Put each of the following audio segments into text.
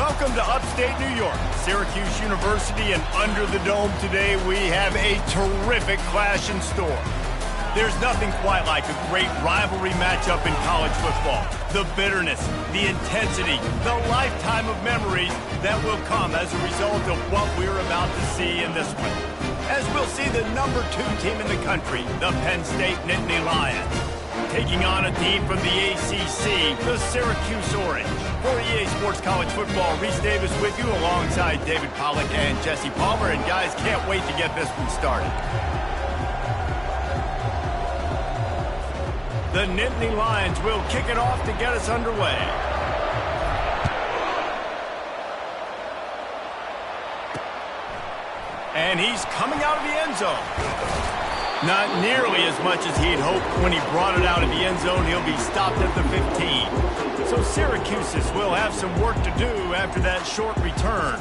Welcome to upstate New York, Syracuse University, and under the dome today we have a terrific clash in store. There's nothing quite like a great rivalry matchup in college football. The bitterness, the intensity, the lifetime of memories that will come as a result of what we're about to see in this one. As we'll see the number 2 team in the country, the Penn State Nittany Lions, taking on a team from the ACC, the Syracuse Orange. For EA Sports College Football, Reese Davis with you alongside David Pollack and Jesse Palmer. And guys, can't wait to get this one started. The Nittany Lions will kick it off to get us underway. And he's coming out of the end zone. Not nearly as much as he'd hoped when he brought it out of the end zone. He'll be stopped at the 15. So Syracuse's will have some work to do after that short return.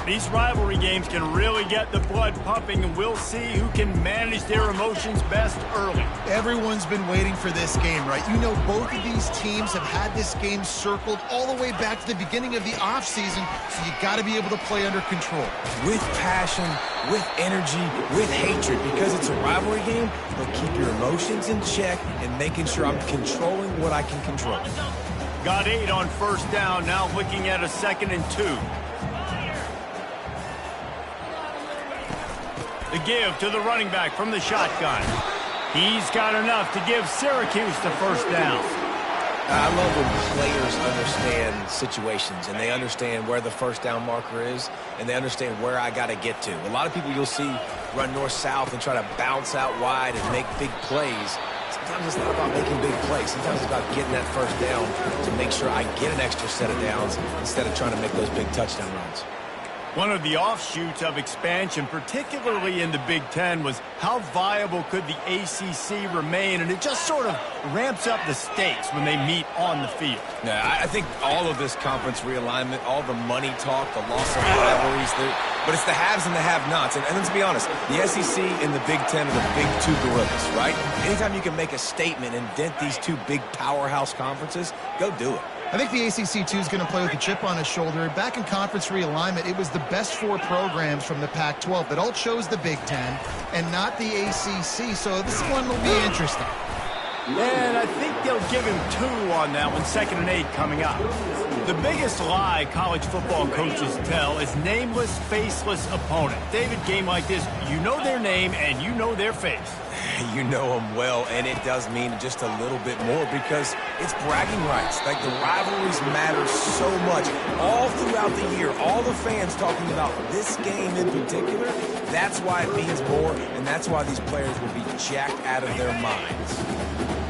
These rivalry games can really get the blood pumping, and we'll see who can manage their emotions best early. Everyone's been waiting for this game, right? You know, both of these teams have had this game circled all the way back to the beginning of the offseason, so you got to be able to play under control. With passion, with energy, with hatred, because it's a rivalry game, they'll keep your emotions in check and making sure I'm controlling what I can control. Got 8 on first down, now looking at a 2nd and 2. The give to the running back from the shotgun. He's got enough to give Syracuse the first down. I love when players understand situations and they understand where the first down marker is and they understand where I got to get to. A lot of people you'll see run north-south and try to bounce out wide and make big plays. Sometimes it's not about making big plays. Sometimes it's about getting that first down to make sure I get an extra set of downs instead of trying to make those big touchdown runs. One of the offshoots of expansion, particularly in the Big Ten, was how viable could the ACC remain, and it just sort of ramps up the stakes when they meet on the field. Yeah, I think all of this conference realignment, all the money talk, the loss of rivalries, but it's the haves and the have-nots. And let's be honest, the SEC and the Big Ten are the big 2 gorillas, right? Anytime you can make a statement and dent these 2 big powerhouse conferences, go do it. I think the ACC, too, is going to play with a chip on his shoulder. Back in conference realignment, it was the best 4 programs from the Pac-12 that all chose the Big Ten and not the ACC, so this one will be interesting. And I think they'll give him 2 on that one, 2nd and 8 coming up. The biggest lie college football coaches tell is nameless, faceless opponent. David, game like this, you know their name and you know their face. You know them well, and it does mean just a little bit more because it's bragging rights. Like, the rivalries matter so much. All throughout the year, all the fans talking about this game in particular, that's why it means more, and that's why these players will be jacked out of their minds.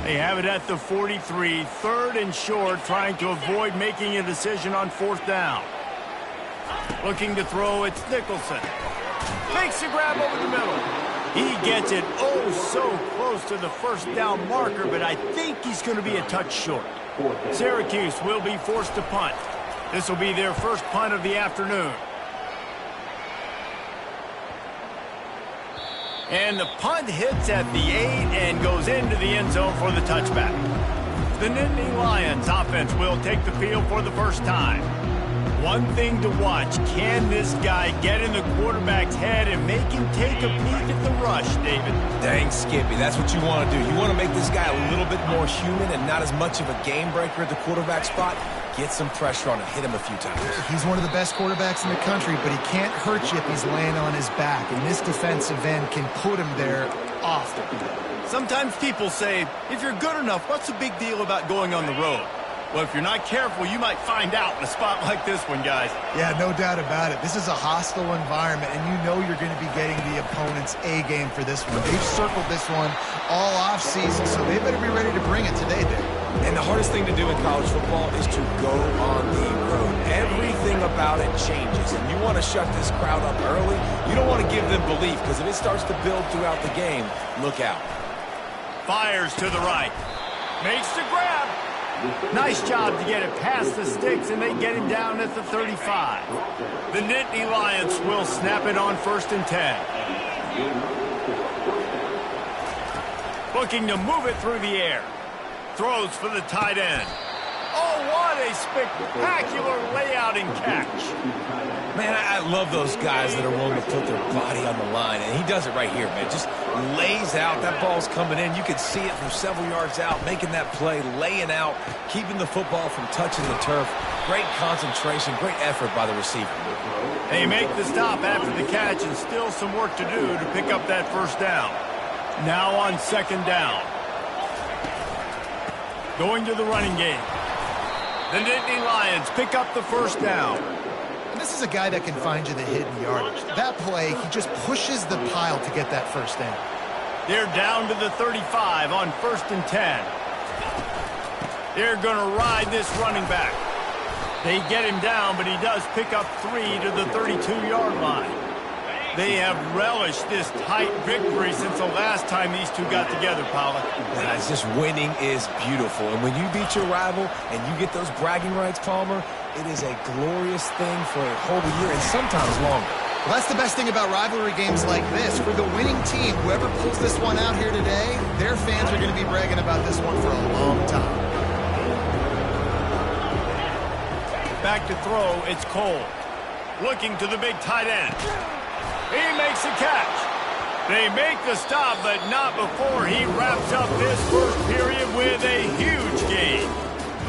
They have it at the 43, 3rd and short, trying to avoid making a decision on 4th down. Looking to throw, it's Nicholson. Makes a grab over the middle. He gets it oh so close to the first down marker, but I think he's going to be a touch short. Syracuse will be forced to punt. This will be their first punt of the afternoon. And the punt hits at the 8 and goes into the end zone for the touchback. The Nittany Lions offense will take the field for the first time. One thing to watch, can this guy get in the quarterback's head and make him take a peek at the rush, David? Dang, Skippy, that's what you want to do. You want to make this guy a little bit more human and not as much of a game breaker at the quarterback spot. Get some pressure on him, hit him a few times. He's one of the best quarterbacks in the country, but he can't hurt you if he's laying on his back, and this defensive end can put him there often. Sometimes people say, if you're good enough, what's the big deal about going on the road? Well, if you're not careful, you might find out in a spot like this one, guys. Yeah, no doubt about it. This is a hostile environment, and you know you're going to be getting the opponent's A game for this one. They've circled this one all offseason, so they better be ready to bring it today, Dave. And the hardest thing to do in college football is to go on the road. Everything about it changes, and you want to shut this crowd up early. You don't want to give them belief, because if it starts to build throughout the game, look out. Fires to the right. Makes the grab. Nice job to get it past the sticks, and they get him down at the 35. The Nittany Lions will snap it on 1st and 10. Looking to move it through the air. Throws for the tight end. Oh, what a spectacular layout and catch. Man, I love those guys that are willing to put their body on the line, and he does it right here, man. Just lays out. That ball's coming in. You can see it from several yards out, making that play, laying out, keeping the football from touching the turf. Great concentration, great effort by the receiver. They make the stop after the catch, and still some work to do to pick up that first down. Now on second down. Going to the running game. The Nittany Lions pick up the first down. And this is a guy that can find you the hidden yardage. That play, he just pushes the pile to get that first down. They're down to the 35 on 1st and 10. They're going to ride this running back. They get him down, but he does pick up 3 to the 32-yard line. They have relished this tight victory since the last time these two got together, Pollack. It's just winning is beautiful. And when you beat your rival and you get those bragging rights, Palmer, it is a glorious thing for a whole year and sometimes longer. Well, that's the best thing about rivalry games like this. For the winning team, whoever pulls this one out here today, their fans are going to be bragging about this one for a long time. Back to throw, it's Cole. Looking to the big tight end. He makes a catch. They make the stop, but not before he wraps up this first period with a huge gain.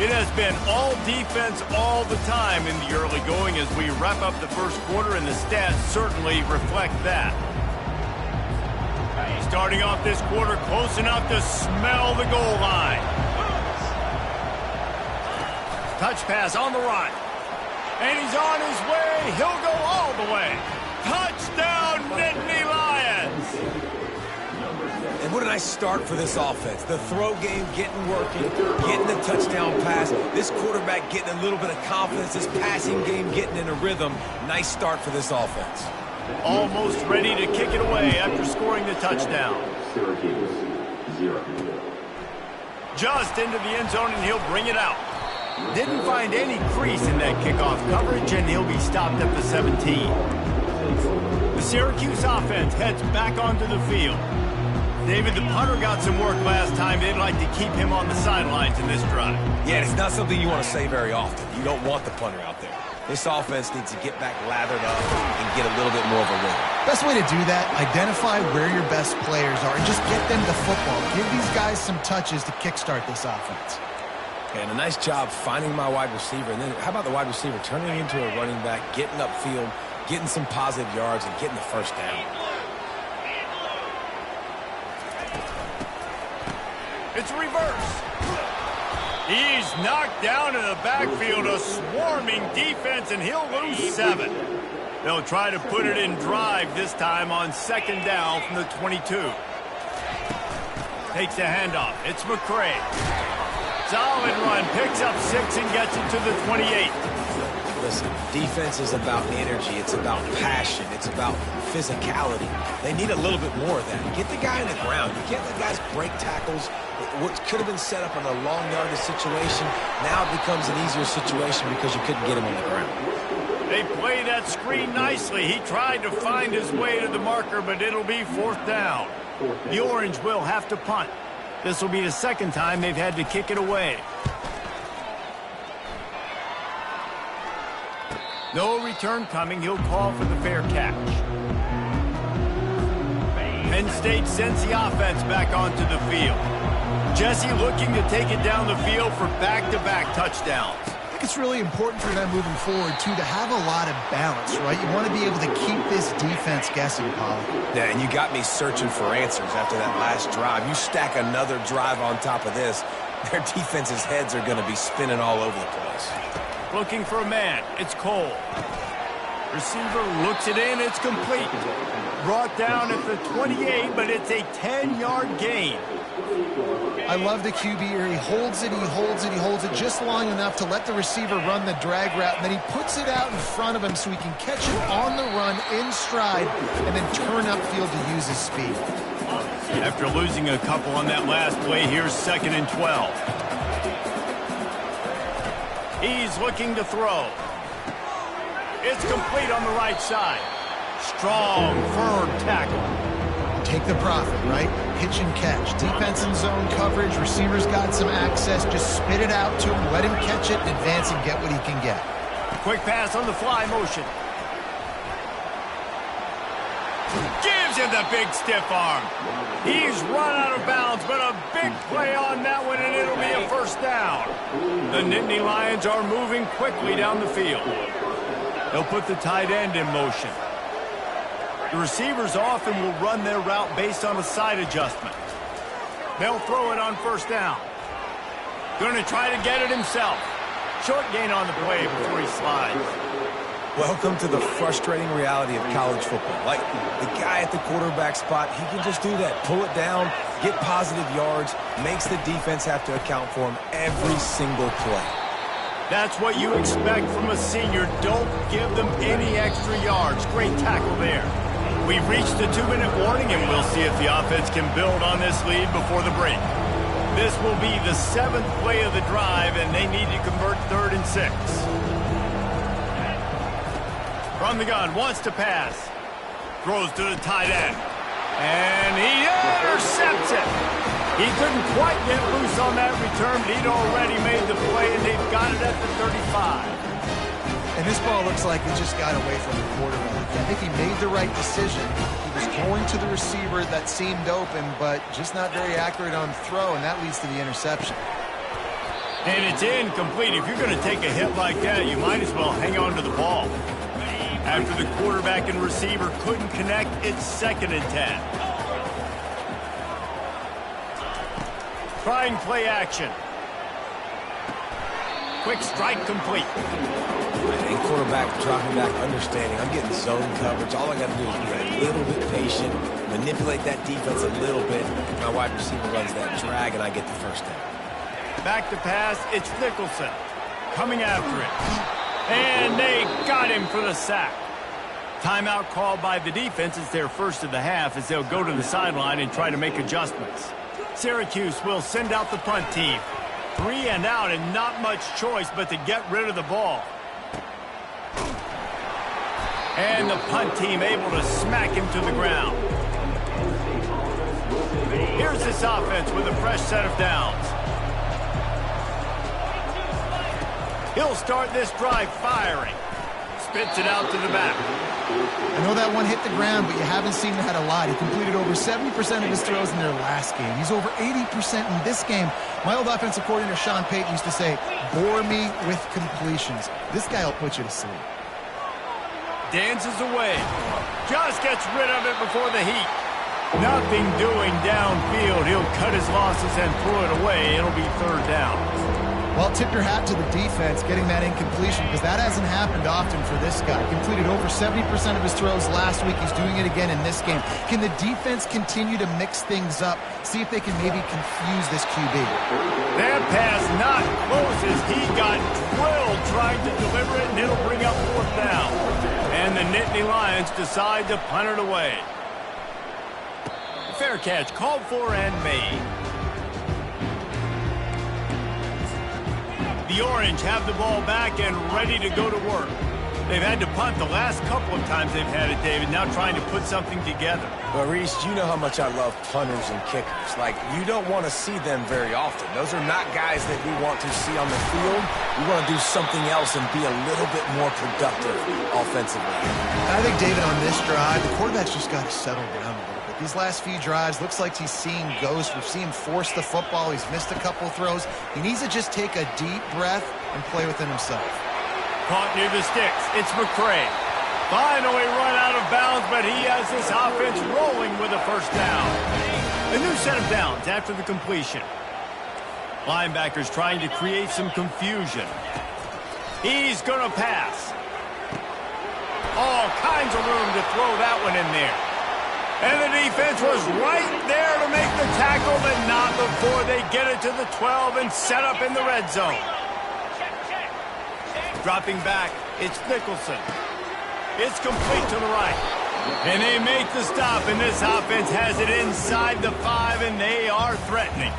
It has been all defense all the time in the early going as we wrap up the first quarter, and the stats certainly reflect that. Starting off this quarter close enough to smell the goal line. Touch pass on the run. And he's on his way. He'll go all the way. Touchdown, Nittany Lions! And what a nice start for this offense. The throw game getting working, getting the touchdown pass. This quarterback getting a little bit of confidence. This passing game getting in a rhythm. Nice start for this offense. Almost ready to kick it away after scoring the touchdown. Just into the end zone, and he'll bring it out. Didn't find any crease in that kickoff coverage, and he'll be stopped at the 17. The Syracuse offense heads back onto the field. David, the punter got some work last time. They'd like to keep him on the sidelines in this drive. Yeah, it's not something you want to say very often. You don't want the punter out there. This offense needs to get back lathered up and get a little bit more of a rhythm. Best way to do that, identify where your best players are and just get them the football. Give these guys some touches to kickstart this offense. And a nice job finding my wide receiver. And then how about the wide receiver turning into a running back, getting upfield, getting some positive yards, and getting the first down. It's a reverse. He's knocked down in the backfield, a swarming defense, and he'll lose 7. They'll try to put it in drive this time on second down from the 22. Takes a handoff. It's McCray. Solid run, picks up 6 and gets it to the 28. Listen, defense is about energy. It's about passion. It's about physicality. They need a little bit more of that. Get the guy in the ground. You can't let guys break tackles. What could have been set up in a long yardage situation, now it becomes an easier situation because you couldn't get him on the ground. They play that screen nicely. He tried to find his way to the marker, but it'll be 4th down. The Orange will have to punt. This will be the second time they've had to kick it away. No return coming. He'll call for the fair catch. Penn State sends the offense back onto the field. Jesse looking to take it down the field for back-to-back touchdowns. I think it's really important for them moving forward, too, to have a lot of balance, right? You want to be able to keep this defense guessing, Pollack. Yeah, and you got me searching for answers after that last drive. You stack another drive on top of this, their defense's heads are going to be spinning all over the place. Looking for a man. It's Cole. Receiver looks it in. It's complete. Brought down at the 28, but it's a 10-yard gain. I love the QB here. He holds it, he holds it, he holds it just long enough to let the receiver run the drag route, and then he puts it out in front of him so he can catch it on the run in stride and then turn upfield to use his speed. After losing a couple on that last play, here's 2nd and 12. He's looking to throw. It's complete on the right side. Strong, firm tackle. take the profit, right? Pitch and catch. Defense in zone coverage. Receivers got some access. Just spit it out to him. Let him catch it, advance, and get what he can get. Quick pass on the fly motion. Gives him the big stiff arm. He's run out of bounds, but a big play on that one, and it'll be a first down. The Nittany Lions are moving quickly down the field. They'll put the tight end in motion. The receivers often will run their route based on a side adjustment. They'll throw it on first down. Going to try to get it himself. Short gain on the play before he slides. Welcome to the frustrating reality of college football. Like, the guy at the quarterback spot, he can just do that. Pull it down, get positive yards, makes the defense have to account for him every single play. That's what you expect from a senior. Don't give them any extra yards. Great tackle there. We've reached the 2-minute warning, and we'll see if the offense can build on this lead before the break. This will be the 7th play of the drive, and they need to convert 3rd and 6. From the gun, wants to pass. Throws to the tight end. And he intercepts it. He couldn't quite get loose on that return, but he'd already made the play, and they've got it at the 35. And this ball looks like it just got away from the quarterback. I think he made the right decision. He was going to the receiver that seemed open, but just not very accurate on the throw, and that leads to the interception. And it's incomplete. If you're going to take a hit like that, you might as well hang on to the ball. After the quarterback and receiver couldn't connect, it's 2nd and 10. Trying play action. Quick strike complete. And quarterback dropping back, understanding. I'm getting zone coverage. All I got to do is be a little bit patient, manipulate that defense a little bit. My wide receiver runs that drag, and I get the first down. Back to pass. It's Nicholson coming after it. And they got him for the sack. Timeout called by the defense. It's their first of the half as they'll go to the sideline and try to make adjustments. Syracuse will send out the punt team. 3 and out and not much choice but to get rid of the ball. And the punt team able to smack him to the ground. Here's this offense with a fresh set of downs. He'll start this drive firing. Spits it out to the back. I know that one hit the ground, but you haven't seen that a lot. He completed over 70% of his throws in their last game. He's over 80% in this game. My old offensive coordinator, Sean Payton, used to say, bore me with completions. This guy will put you to sleep. Dances away. Just gets rid of it before the heat. Nothing doing downfield. He'll cut his losses and throw it away. It'll be 3rd down. Well, tip your hat to the defense getting that incompletion because that hasn't happened often for this guy. Completed over 70% of his throws last week. He's doing it again in this game. Can the defense continue to mix things up? See if they can maybe confuse this QB. That pass not close as he got drilled trying to deliver it, and it'll bring up 4th down. And the Nittany Lions decide to punt it away. Fair catch called for and made. The Orange have the ball back and ready to go to work. They've had to punt the last couple of times they've had it, David, now trying to put something together. But, Reese, you know how much I love punters and kickers. Like, you don't want to see them very often. Those are not guys that we want to see on the field. We want to do something else and be a little bit more productive offensively. I think, David, on this drive, the quarterback's just got to settle down a little bit. These last few drives, looks like he's seeing ghosts. We've seen him force the football. He's missed a couple throws. He needs to just take a deep breath and play within himself. Caught near the sticks. It's McCray. Finally run out of bounds, but he has this offense rolling with a first down. A new set of downs after the completion. Linebackers trying to create some confusion. He's going to pass. All kinds of room to throw that one in there. And the defense was right there to make the tackle, but not before they get it to the 12 and set up in the red zone. Dropping back, it's Nicholson. It's complete to the right. And they make the stop, and this offense has it inside the 5, and they are threatening.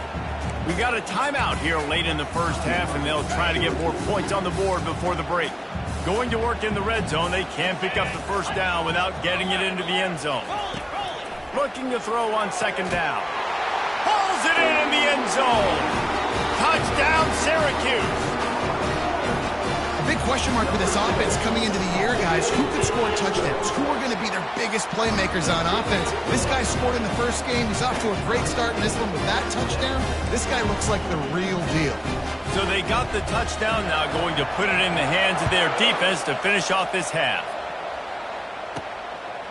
We got a timeout here late in the first half, and they'll try to get more points on the board before the break. Going to work in the red zone, they can pick up the first down without getting it into the end zone. Looking to throw on second down. Pulls it in the end zone. Touchdown, Syracuse. A big question mark for this offense coming into the year, guys. Who could score touchdowns? Who are going to be their biggest playmakers on offense? This guy scored in the first game. He's off to a great start in this one with that touchdown. This guy looks like the real deal. So they got the touchdown, now going to put it in the hands of their defense to finish off this half.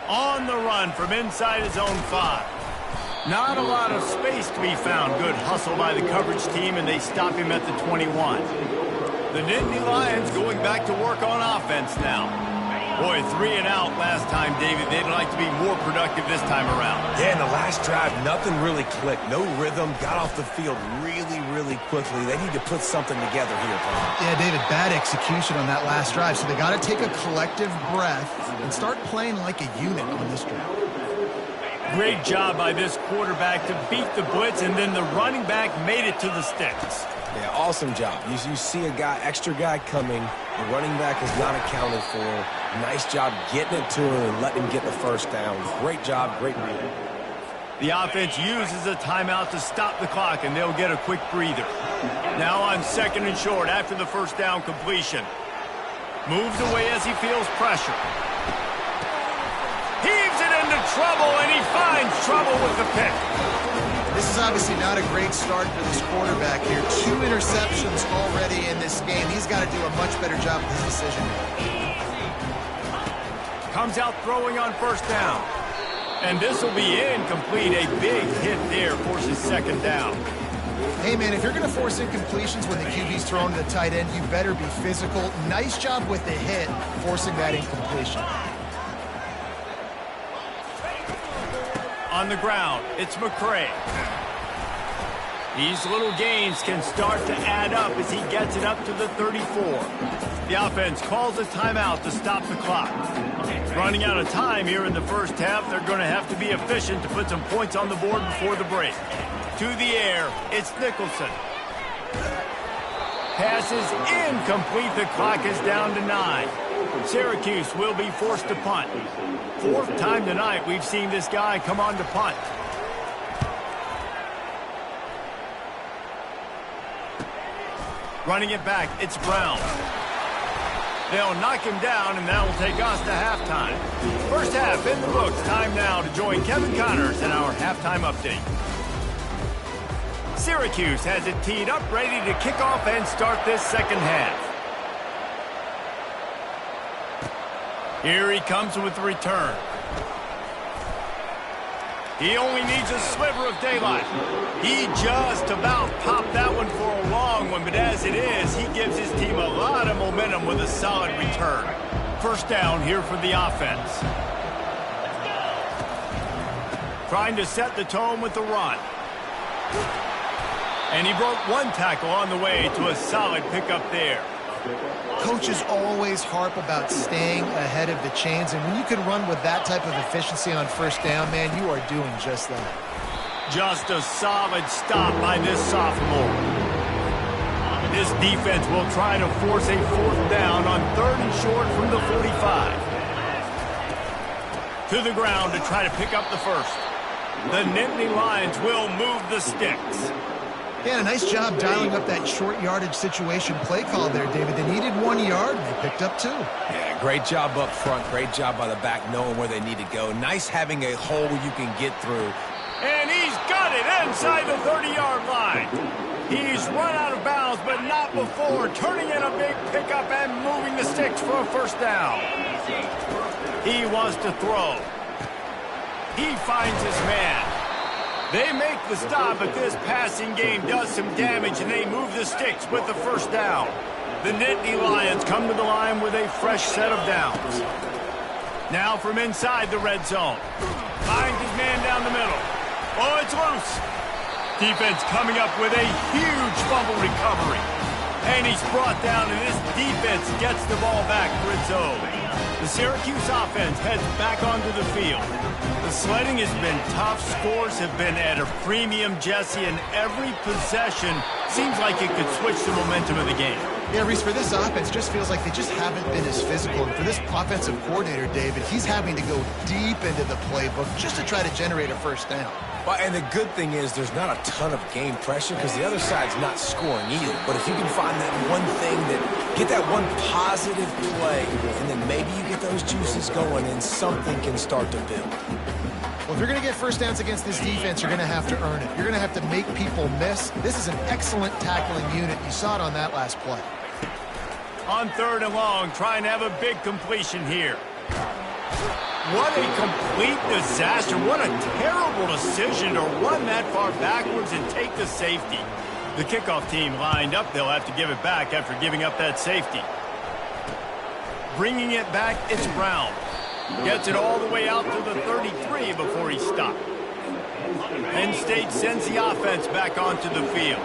On the run from inside his own 5. Not a lot of space to be found. Good hustle by the coverage team, and they stop him at the 21. The Nittany Lions going back to work on offense now. Boy, 3 and out last time, David. They'd like to be more productive this time around. Yeah, in the last drive, nothing really clicked. No rhythm. Got off the field really quickly. They need to put something together here, Paul. Yeah, David, bad execution on that last drive. So they got to take a collective breath and start playing like a unit on this drive. Great job by this quarterback to beat the blitz, and then the running back made it to the sticks. Yeah, awesome job. You see a guy, extra guy coming. The running back is not accounted for. Nice job getting it to him and letting him get the first down. Great job, great read. The offense uses a timeout to stop the clock, and they'll get a quick breather. Now on second and short after the first down completion. Moves away as he feels pressure. Heaves it into trouble, and he finds trouble with the pick. This is obviously not a great start for this quarterback here. 2 interceptions already in this game. He's got to do a much better job with his decision. Comes out throwing on first down. And this will be incomplete. A big hit there forces second down. Hey, man, if you're going to force incompletions when the QB's throwing to the tight end, you better be physical. Nice job with the hit, forcing that incompletion. On the ground, it's McCray. These little gains can start to add up as he gets it up to the 34. The offense calls a timeout to stop the clock. Running out of time here in the first half, they're going to have to be efficient to put some points on the board before the break. To the air, it's Nicholson. Pass is incomplete. The clock is down to 9. Syracuse will be forced to punt. 4th time tonight we've seen this guy come on to punt. Running it back, it's Brown. They'll knock him down, and that will take us to halftime. First half in the books. Time now to join Kevin Connors in our halftime update. Syracuse has it teed up, ready to kick off and start this second half. Here he comes with the return. He only needs a sliver of daylight. He just about popped that one for a long one, but as it is, he gives his team a lot of momentum with a solid return. First down here for the offense. Trying to set the tone with the run. And he broke one tackle on the way to a solid pickup there. Coaches always harp about staying ahead of the chains, and when you can run with that type of efficiency on first down, man, you are doing just that. Just a solid stop by this sophomore. This defense will try to force a 4th down on 3rd and short from the 45. To the ground to try to pick up the first. The Nittany Lions will move the sticks. Yeah, nice job dialing up that short yardage situation play call there, David. They needed 1 yard, and they picked up 2. Yeah, great job up front. Great job by the back knowing where they need to go. Nice having a hole you can get through. And he's got it inside the 30-yard line. He's run out of bounds, but not before turning in a big pickup and moving the sticks for a first down. He wants to throw. He finds his man. They make the stop, but this passing game does some damage, and they move the sticks with the first down. The Nittany Lions come to the line with a fresh set of downs. Now from inside the red zone. Finds his man down the middle. Oh, it's loose. Defense coming up with a huge fumble recovery. And he's brought down, and this defense gets the ball back for its own. The Syracuse offense heads back onto the field. The sledding has been tough. Scores have been at a premium, Jesse, and every possession seems like it could switch the momentum of the game. Yeah, Reese, for this offense, just feels like they just haven't been as physical. And for this offensive coordinator, David, he's having to go deep into the playbook just to try to generate a first down. Well, and the good thing is there's not a ton of game pressure because the other side's not scoring either. But if you can find that one thing get that one positive play, and then maybe you get those juices going and something can start to build. Well, if you're going to get first downs against this defense, you're going to have to earn it. You're going to have to make people miss. This is an excellent tackling unit. You saw it on that last play. On 3rd and long, trying to have a big completion here. What a complete disaster. What a terrible decision to run that far backwards and take the safety. The kickoff team lined up. They'll have to give it back after giving up that safety. Bringing it back, it's Brown. Gets it all the way out to the 33 before he stopped. Penn State sends the offense back onto the field.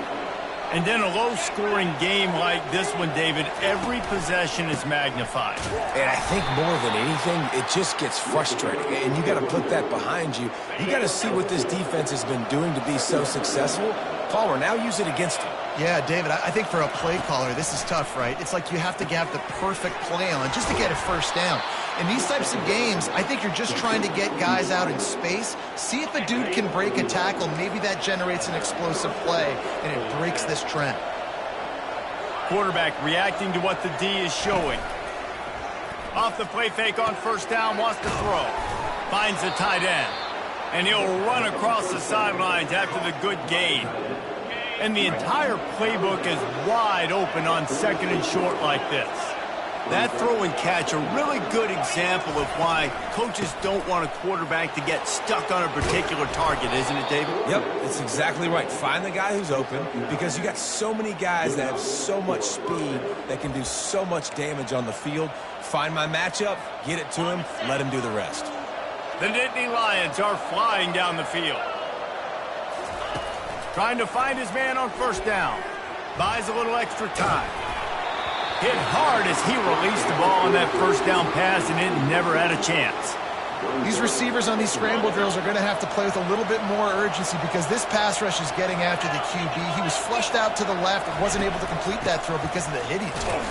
And then a low-scoring game like this one, David, every possession is magnified. And I think more than anything, it just gets frustrating. And you got to put that behind you. You got to see what this defense has been doing to be so successful. Palmer, now use it against him. Yeah, David, I think for a play caller, this is tough, right? It's like you have to have the perfect play on just to get a first down. In these types of games, I think you're just trying to get guys out in space, see if a dude can break a tackle. Maybe that generates an explosive play, and it breaks this trend. Quarterback reacting to what the D is showing. Off the play fake on first down, wants to throw. Finds the tight end. And he'll run across the sidelines after the good gain. And the entire playbook is wide open on 2nd and short like this. That throw and catch, a really good example of why coaches don't want a quarterback to get stuck on a particular target, isn't it, David? Yep, it's exactly right. Find the guy who's open because you got so many guys that have so much speed that can do so much damage on the field. Find my matchup, get it to him, let him do the rest. The Nittany Lions are flying down the field. Trying to find his man on first down. Buys a little extra time. Hit hard as he released the ball on that first down pass, and it never had a chance. These receivers on these scramble drills are going to have to play with a little bit more urgency because this pass rush is getting after the QB. He was flushed out to the left and wasn't able to complete that throw because of the hit he took.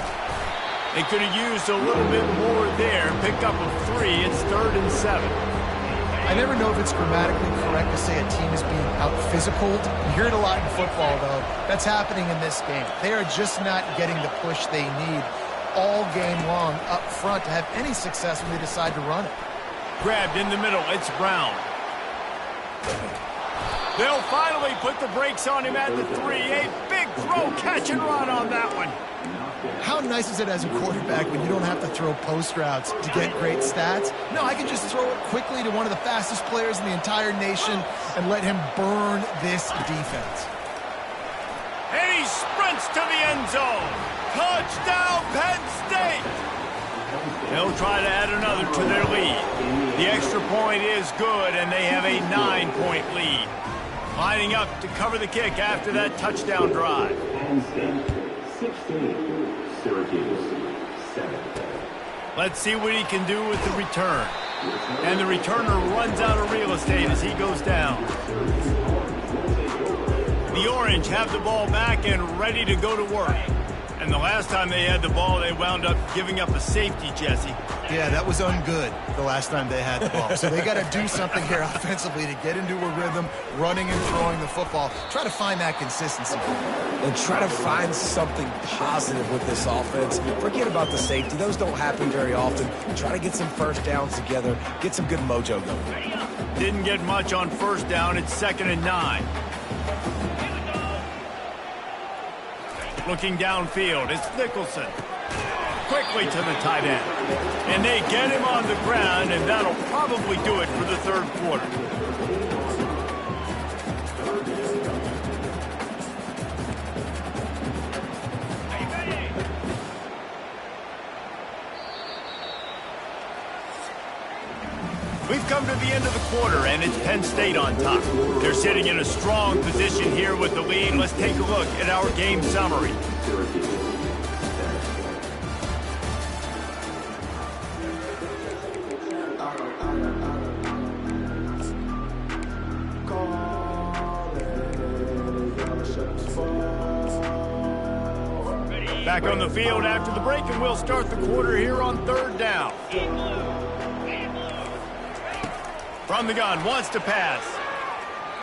They could have used a little bit more there. Pick up a 3. It's 3rd and 7. I never know if it's grammatically correct to say a team is being out-physicaled. You hear it a lot in football, though. That's happening in this game. They are just not getting the push they need all game long up front to have any success when they decide to run it. Grabbed in the middle. It's Brown. They'll finally put the brakes on him at the 3. A big throw, catch and run on that one. How nice is it as a quarterback when you don't have to throw post routes to get great stats? No, I can just throw it quickly to one of the fastest players in the entire nation and let him burn this defense. And he sprints to the end zone. Touchdown, Penn State! They'll try to add another to their lead. The extra point is good, and they have a 9-point lead. Lining up to cover the kick after that touchdown drive. 16, Syracuse, 7. Let's see what he can do with the return. And the returner runs out of real estate as he goes down. The Orange have the ball back and ready to go to work. And the last time they had the ball, they wound up giving up a safety, Jesse. Yeah, that was ungood the last time they had the ball. So they got to do something here offensively to get into a rhythm, running and throwing the football. Try to find that consistency. And try to find something positive with this offense. Forget about the safety. Those don't happen very often. Try to get some first downs together. Get some good mojo going. Didn't get much on first down. It's 2nd and 9. Looking downfield, it's Nicholson. Quickly to the tight end. And they get him on the ground, and that'll probably do it for the 3rd quarter. We've come to the end of the quarter, and it's Penn State on top. They're sitting in a strong position here with the lead. Let's take a look at our game summary. Back on the field after the break, and we'll start the quarter here on 3rd down. From the gun, wants to pass.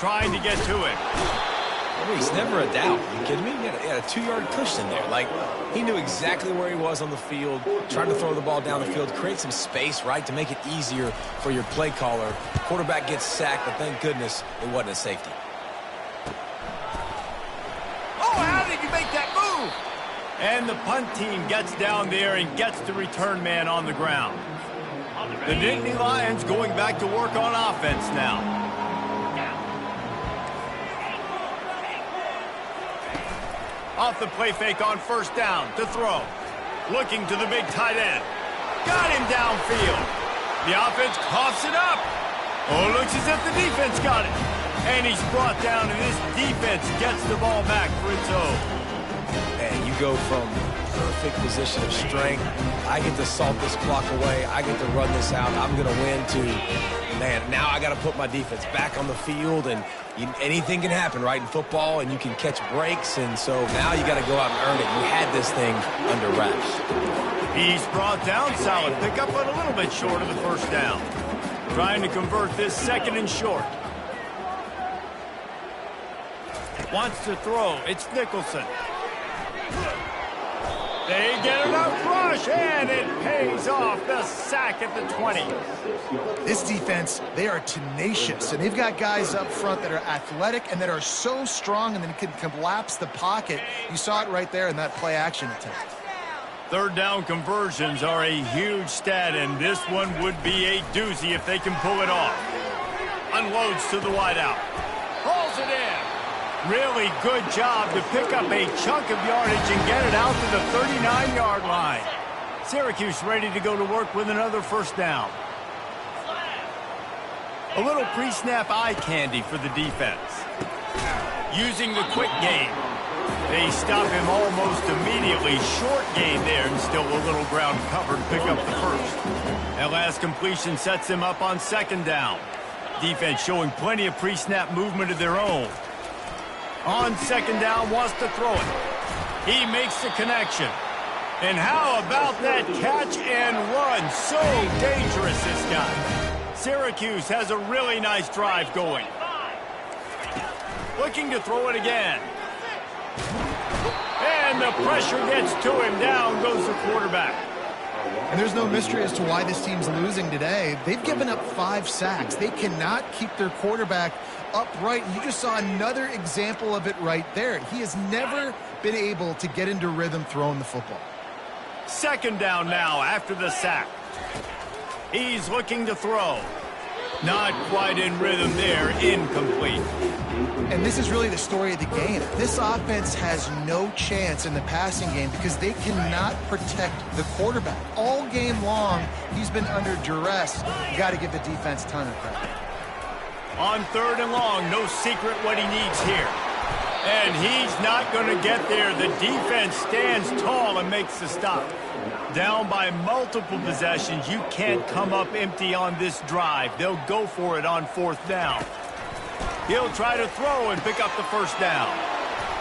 Trying to get to it. He's never a doubt. Are you kidding me? He had a 2-yard cushion there. Like, he knew exactly where he was on the field, trying to throw the ball down the field, create some space, right, to make it easier for your play caller. Quarterback gets sacked, but thank goodness it wasn't a safety. Oh, how did you make that move? And the punt team gets down there and gets the return man on the ground. The Nittany Lions going back to work on offense now. Off the play fake on 1st down to throw. Looking to the big tight end. Got him downfield. The offense coughs it up. Oh, looks as if the defense got it. And he's brought down, and this defense gets the ball back for its own. And you go from perfect position of strength. I get to salt this clock away. I get to run this out. I'm going to win to, man, now I got to put my defense back on the field, and anything can happen, right, in football, and you can catch breaks, and so now you got to go out and earn it. You had this thing under wraps. He's brought down. Solid pickup, but a little bit short of the 1st down. Trying to convert this 2nd and short. Wants to throw. It's Nicholson. They get enough rush, and it pays off. The sack at the 20. This defense, they are tenacious, and they've got guys up front that are athletic and that are so strong and then can collapse the pocket. You saw it right there in that play-action attempt. 3rd down conversions are a huge stat, and this one would be a doozy if they can pull it off. Unloads to the wideout. Pulls it in. Really good job to pick up a chunk of yardage and get it out to the 39-yard line. Syracuse ready to go to work with another 1st down. A little pre-snap eye candy for the defense. Using the quick game. They stop him almost immediately. Short gain there, and still a little ground covered. Pick up the 1st. That last completion sets him up on 2nd down. Defense showing plenty of pre-snap movement of their own. On 2nd down, wants to throw it. He makes the connection. And how about that catch and run? So dangerous, this guy. Syracuse has a really nice drive going. Looking to throw it again. And the pressure gets to him. Down goes the quarterback. And there's no mystery as to why this team's losing today. They've given up 5 sacks. They cannot keep their quarterback upright. You just saw another example of it right there. He has never been able to get into rhythm throwing the football. 2nd down now after the sack. He's looking to throw. Not quite in rhythm there. Incomplete. And this is really the story of the game. This offense has no chance in the passing game because they cannot protect the quarterback. All game long, he's been under duress. You got to give the defense a ton of credit. On 3rd and long, no secret what he needs here. And he's not going to get there. The defense stands tall and makes the stop. Down by multiple possessions, you can't come up empty on this drive. They'll go for it on 4th down. He'll try to throw and pick up the 1st down.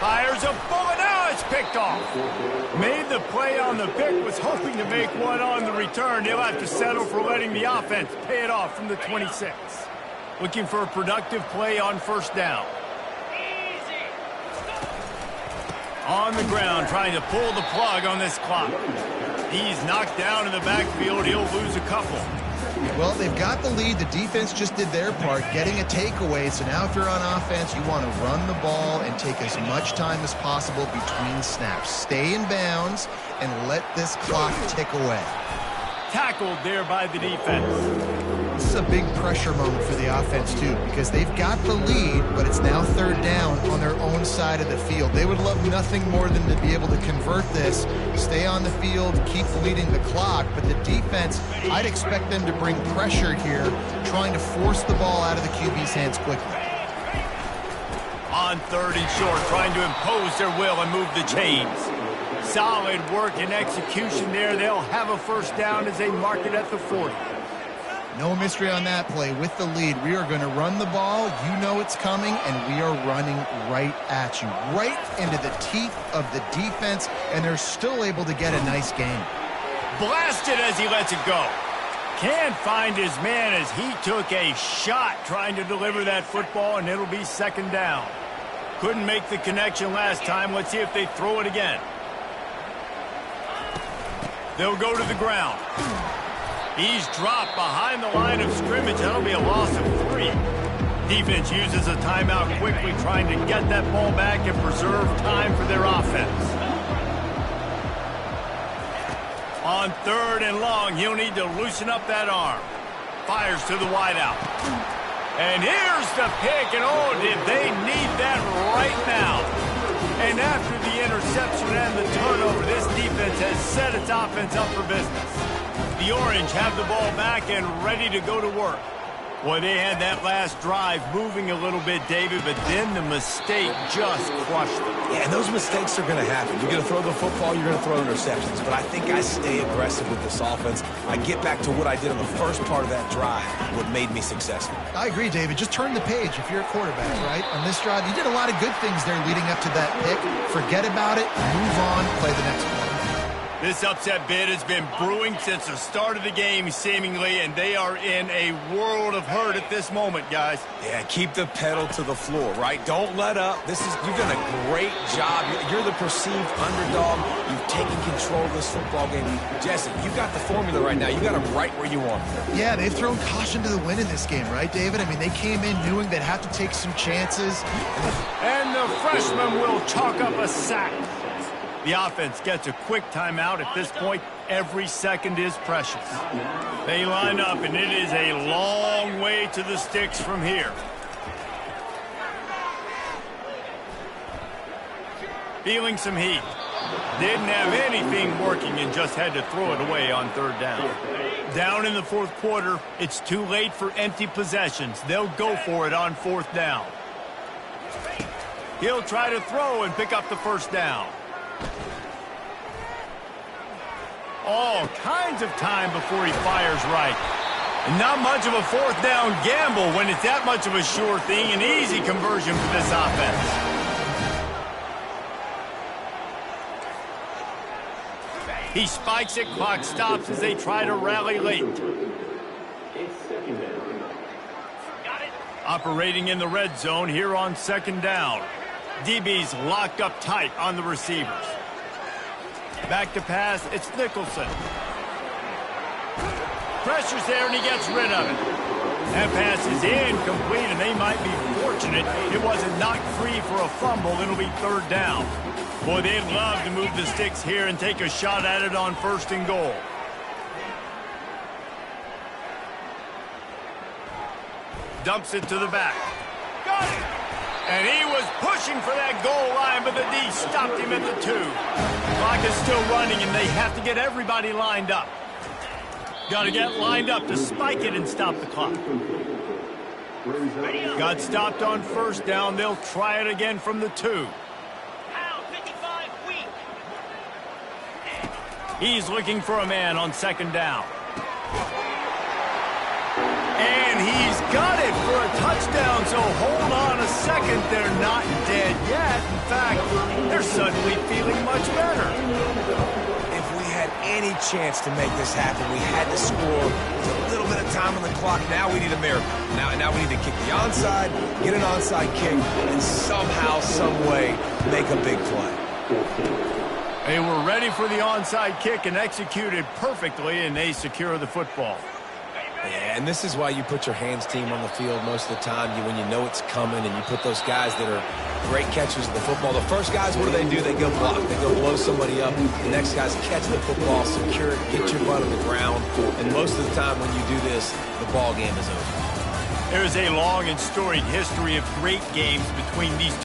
Fires a bullet. Now it's picked off. Made the play on the pick, was hoping to make one on the return. He'll have to settle for letting the offense pay it off from the 26. Looking for a productive play on 1st down. On the ground, trying to pull the plug on this clock. He's knocked down in the backfield. He'll lose a couple. Well, they've got the lead. The defense just did their part, getting a takeaway. So now if you're on offense, you want to run the ball and take as much time as possible between snaps. Stay in bounds and let this clock tick away. Tackled there by the defense. This is a big pressure moment for the offense, too, because they've got the lead, but it's now 3rd down on their own side of the field. They would love nothing more than to be able to convert this, stay on the field, keep leading the clock, but the defense, I'd expect them to bring pressure here, trying to force the ball out of the QB's hands quickly. On 3rd and short, trying to impose their will and move the chains. Solid work and execution there. They'll have a 1st down as they mark it at the 40. No mystery on that play. With the lead, we are going to run the ball. You know it's coming, and we are running right at you, right into the teeth of the defense, and they're still able to get a nice game. Blasted as he lets it go. Can't find his man as he took a shot trying to deliver that football, and it'll be second down. Couldn't make the connection last time. Let's see if they throw it again. They'll go to the ground. He's dropped behind the line of scrimmage. That'll be a loss of 3. Defense uses a timeout quickly, trying to get that ball back and preserve time for their offense. On 3rd and long, he'll need to loosen up that arm. Fires to the wideout. And here's the pick, and oh, did they need that right now. And after the interception and the turnover, this defense has set its offense up for business. The Orange have the ball back and ready to go to work. Boy, they had that last drive moving a little bit, David, but then the mistake just crushed them. Yeah, and those mistakes are going to happen. You're going to throw the football, you're going to throw interceptions. But I think I stay aggressive with this offense. I get back to what I did on the first part of that drive, what made me successful. I agree, David. Just turn the page if you're a quarterback, right? On this drive, you did a lot of good things there leading up to that pick. Forget about it, move on, play the next play. This upset bid has been brewing since the start of the game, seemingly, and they are in a world of hurt at this moment, guys. Yeah, keep the pedal to the floor, right? Don't let up. You've done a great job. You're the perceived underdog. You've taken control of this football game. Jesse, you've got the formula right now. You got them right where you want them. Yeah, they've thrown caution to the wind in this game, right, David? I mean, they came in knowing they'd have to take some chances. And the freshman will chalk up a sack. The offense gets a quick timeout. At this point, every second is precious. They line up, and it is a long way to the sticks from here. Feeling some heat. Didn't have anything working and just had to throw it away on 3rd down. Down in the 4th quarter, it's too late for empty possessions. They'll go for it on 4th down. He'll try to throw and pick up the 1st down. All kinds of time before he fires right. And not much of a 4th down gamble when it's that much of a sure thing. An easy conversion for this offense. He spikes it, clock stops as they try to rally late. Operating in the red zone here on 2nd down. DB's locked up tight on the receivers. Back to pass, it's Nicholson. Pressure's there, and he gets rid of it. That pass is incomplete, and they might be fortunate it wasn't knocked free for a fumble. It'll be 3rd down. Boy, they'd love to move the sticks here and take a shot at it on 1st and goal. Dumps it to the back. Got it! And he was pushing for that goal line, but the D stopped him at the 2. Clock is still running, and they have to get everybody lined up. Got to get lined up to spike it and stop the clock. Got stopped on 1st down. They'll try it again from the 2. He's looking for a man on 2nd down. And he's got it for a touchdown, so hold on a second. They're not dead yet. In fact, they're suddenly feeling much better. If we had any chance to make this happen, we had to score. There's a little bit of time on the clock. Now we need a miracle. Now we need to kick the onside, get an onside kick, and somehow, some way, make a big play. They were ready for the onside kick and executed perfectly, and they secure the football. Yeah, and this is why you put your hands team on the field most of the time. When you know it's coming, and you put those guys that are great catchers of the football. The first guys, what do? They go block. They go blow somebody up. The next guys catch the football, secure it, get your butt on the ground. And most of the time when you do this, the ball game is over. There is a long and storied history of great games between these two.